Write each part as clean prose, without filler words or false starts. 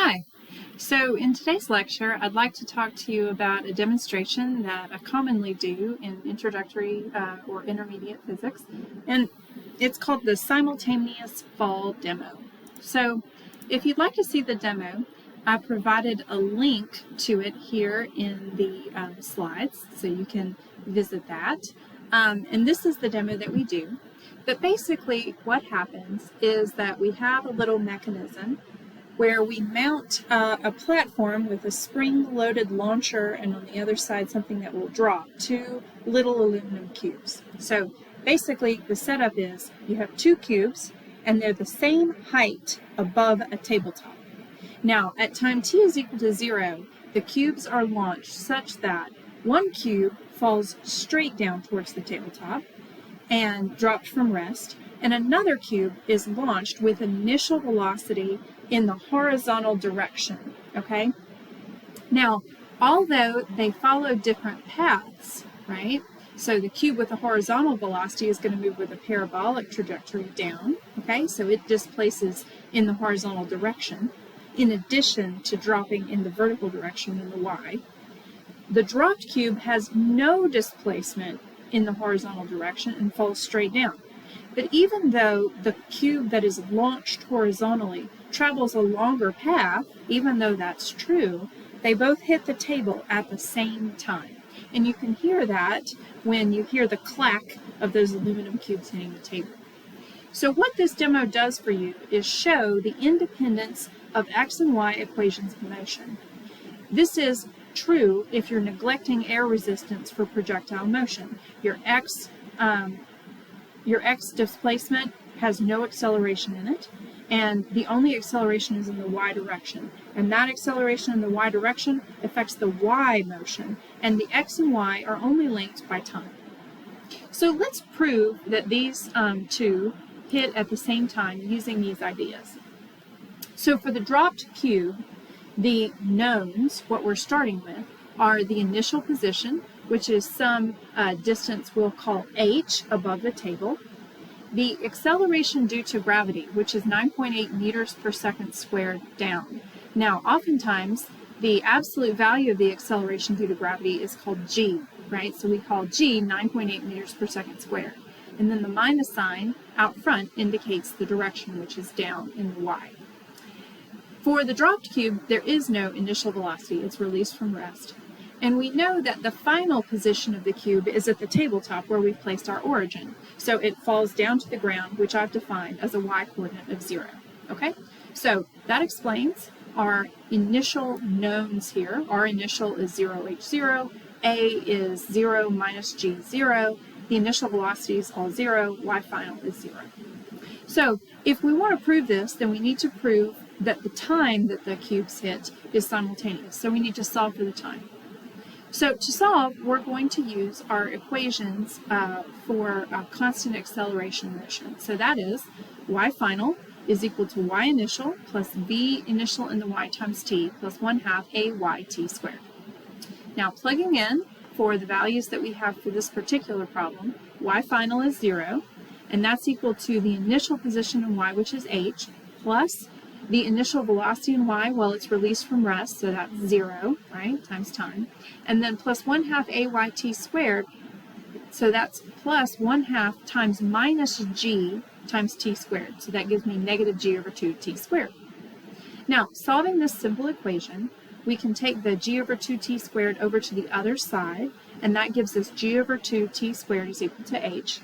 Hi. So in today's lecture, I'd like to talk to you about a demonstration that I commonly do in introductory or intermediate physics, and it's called the Simultaneous Fall Demo. So if you'd like to see the demo, I provided a link to it here in the slides, so you can visit that. And this is the demo that we do. But basically what happens is that we have a little mechanism where we mount a platform with a spring-loaded launcher and on the other side something that will drop, two little aluminum cubes. So basically the setup is you have two cubes and they're the same height above a tabletop. Now at time t is equal to 0, the cubes are launched such that one cube falls straight down towards the tabletop and dropped from rest, and another cube is launched with initial velocity in the horizontal direction, okay? Now, although they follow different paths, right? So the cube with the horizontal velocity is going to move with a parabolic trajectory down, okay? So it displaces in the horizontal direction, in addition to dropping in the vertical direction in the y. The dropped cube has no displacement in the horizontal direction and falls straight down. But even though the cube that is launched horizontally travels a longer path, even though that's true, they both hit the table at the same time. And you can hear that when you hear the clack of those aluminum cubes hitting the table. So what this demo does for you is show the independence of x and y equations of motion. This is true if you're neglecting air resistance for projectile motion. Your x displacement has no acceleration in it, and the only acceleration is in the y direction. And that acceleration in the y direction affects the y motion, and the x and y are only linked by time. So let's prove that these two hit at the same time using these ideas. So for the dropped cube, the knowns, what we're starting with, are the initial position, which is some distance we'll call h above the table, the acceleration due to gravity, which is 9.8 meters per second squared down. Now, oftentimes, the absolute value of the acceleration due to gravity is called g, right? So we call g 9.8 meters per second squared. And then the minus sign out front indicates the direction, which is down in the y. For the dropped cube, there is no initial velocity. It's released from rest. And we know that the final position of the cube is at the tabletop where we've placed our origin. So it falls down to the ground, which I've defined as a y-coordinate of 0. Okay? So that explains our initial knowns here. Our initial is 0h0, a is 0 minus g, 0. The initial velocity is all 0, y final is 0. So if we want to prove this, then we need to prove that the time that the cubes hit is simultaneous. So we need to solve for the time. So to solve, we're going to use our equations for constant acceleration motion. So that is y final is equal to y initial plus v initial in the y times t plus 1/2 a t squared. Now plugging in for the values that we have for this particular problem, y final is 0, and that's equal to the initial position in y, which is h, plus the initial velocity in y, well, it's released from rest, so that's 0, right, times time. And then plus 1/2 a squared, so that's plus 1/2 times minus g times t squared. So that gives me negative g over 2t squared. Now, solving this simple equation, we can take the g over 2t squared over to the other side, and that gives us g over 2t squared is equal to h.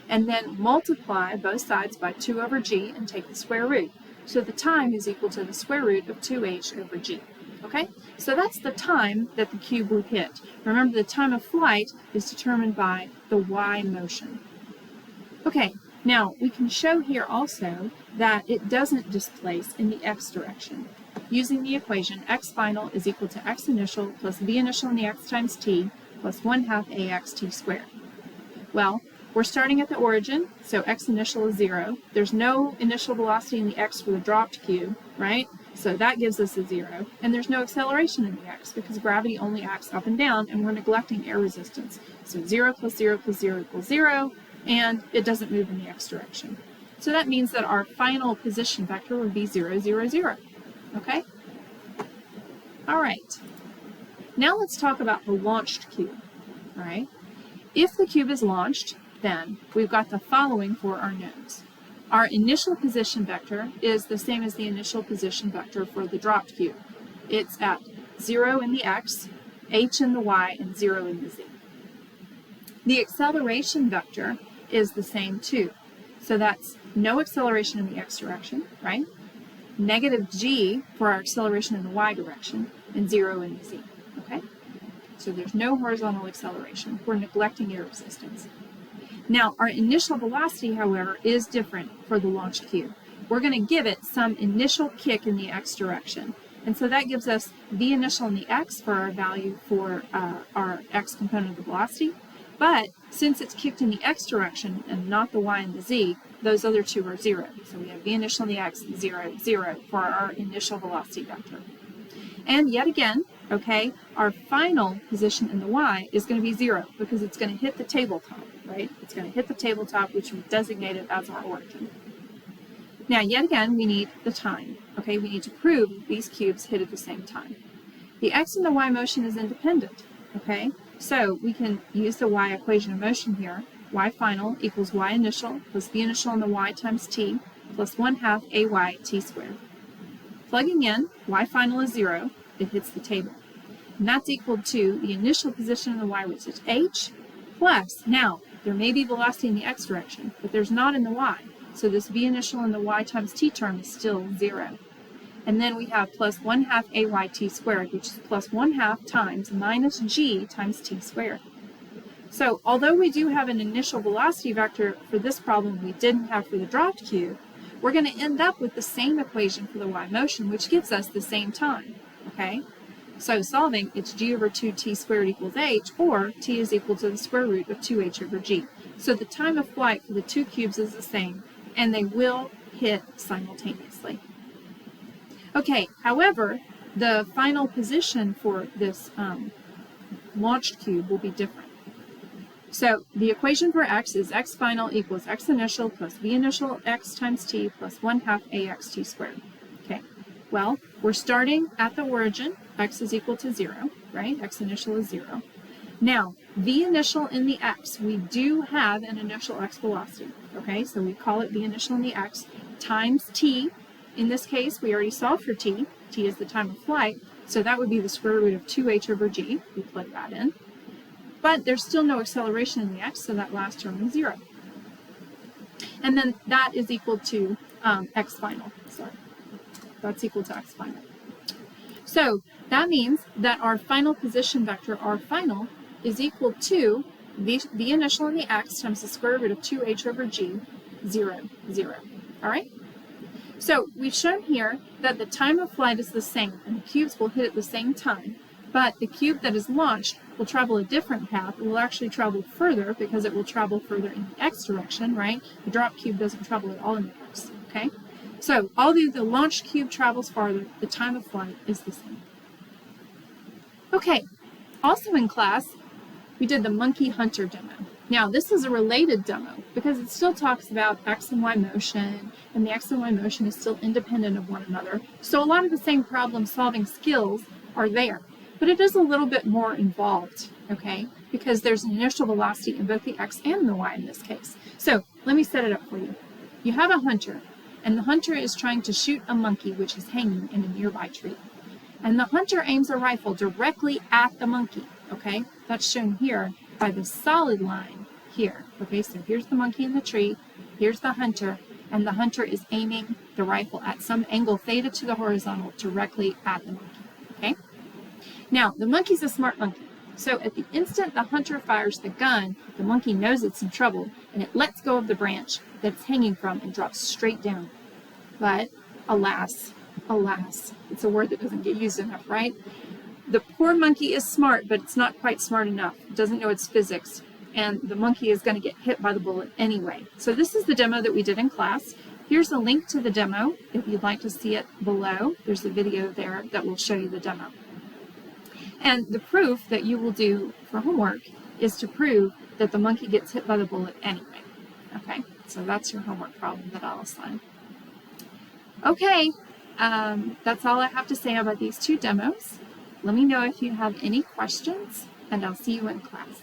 And then multiply both sides by 2 over g and take the square root. So the time is equal to the square root of 2h over g. Okay? So that's the time that the cube will hit. Remember, the time of flight is determined by the y motion. Okay, now we can show here also that it doesn't displace in the x direction. Using the equation, x final is equal to x initial plus v initial in the x times t plus 1/2 axt squared. Well, we're starting at the origin, so x initial is 0. There's no initial velocity in the x for the dropped cube, right? So that gives us a 0. And there's no acceleration in the x because gravity only acts up and down, and we're neglecting air resistance. So 0 plus 0 plus 0 equals 0, and it doesn't move in the x direction. So that means that our final position vector would be 0, 0, 0. Okay? All right. Now let's talk about the launched cube. All right. If the cube is launched, then we've got the following for our nodes. Our initial position vector is the same as the initial position vector for the dropped cube. It's at 0 in the x, h in the y, and 0 in the z. The acceleration vector is the same too. So that's no acceleration in the x direction, right? Negative g for our acceleration in the y direction, and 0 in the z, okay? So there's no horizontal acceleration. We're neglecting air resistance. Now, our initial velocity, however, is different for the launched cube. We're going to give it some initial kick in the x direction. And so that gives us v initial in the x for our value for our x component of the velocity. But since it's kicked in the x direction and not the y and the z, those other two are 0. So we have v initial in the x, 0, 0 for our initial velocity vector. And yet again, okay, our final position in the y is going to be 0 because it's going to hit the tabletop, right? It's going to hit the tabletop, which we've designated as our origin. Now, yet again, we need the time, okay? We need to prove that these cubes hit at the same time. The x and the y motion is independent, okay? So we can use the y equation of motion here. Y final equals y initial plus v initial in the y times t plus 1/2 ay t squared. Plugging in, y final is 0, it hits the table. And that's equal to the initial position in the y, which is h, plus, now, there may be velocity in the x direction, but there's not in the y. So this v initial in the y times t term is still 0. And then we have plus 1/2 ay t squared, which is plus 1/2 times minus g times t squared. So although we do have an initial velocity vector for this problem we didn't have for the dropped cube, we're going to end up with the same equation for the y motion, which gives us the same time, okay? So solving, it's g over 2t squared equals h, or t is equal to the square root of 2h over g. So the time of flight for the two cubes is the same, and they will hit simultaneously. Okay, however, the final position for this launched cube will be different. So the equation for x is x final equals x initial plus v initial x times t plus 1/2 ax t squared. Okay, well, we're starting at the origin. X is equal to 0, right? X initial is 0. Now, v initial in the x, we do have an initial x velocity, okay? So we call it v initial in the x times t. In this case, we already solved for t. T is the time of flight, so that would be the square root of 2h over g. We plug that in. But there's still no acceleration in the x, so that last term is 0. And then that is equal to x final. Sorry, that's equal to x final. So that means that our final position vector, r final, is equal to v initial in the x times the square root of 2h over g, 0, 0. All right? So we've shown here that the time of flight is the same, and the cubes will hit at the same time. But the cube that is launched will travel a different path. It will actually travel further because it will travel further in the x direction, right? The drop cube doesn't travel at all in the x, okay? So although the launched cube travels farther, the time of flight is the same. Okay, also in class, we did the monkey hunter demo. Now, this is a related demo because it still talks about x and y motion, and the x and y motion is still independent of one another. So a lot of the same problem-solving skills are there. But it is a little bit more involved, okay, because there's an initial velocity in both the x and the y in this case. So let me set it up for you. You have a hunter, and the hunter is trying to shoot a monkey which is hanging in a nearby tree. And the hunter aims a rifle directly at the monkey, okay? That's shown here by the solid line here, okay? So here's the monkey in the tree, here's the hunter, and the hunter is aiming the rifle at some angle theta to the horizontal directly at the monkey, okay? Now, the monkey's a smart monkey, so at the instant the hunter fires the gun, the monkey knows it's in trouble, and it lets go of the branch that it's hanging from and drops straight down. But, alas, it's a word that doesn't get used enough, right? The poor monkey is smart, but it's not quite smart enough. It doesn't know its physics, and the monkey is going to get hit by the bullet anyway. So this is the demo that we did in class. Here's a link to the demo if you'd like to see it below. There's a video there that will show you the demo. And the proof that you will do for homework is to prove that the monkey gets hit by the bullet anyway. Okay, so that's your homework problem that I'll assign. Okay, that's all I have to say about these two demos. Let me know if you have any questions, and I'll see you in class.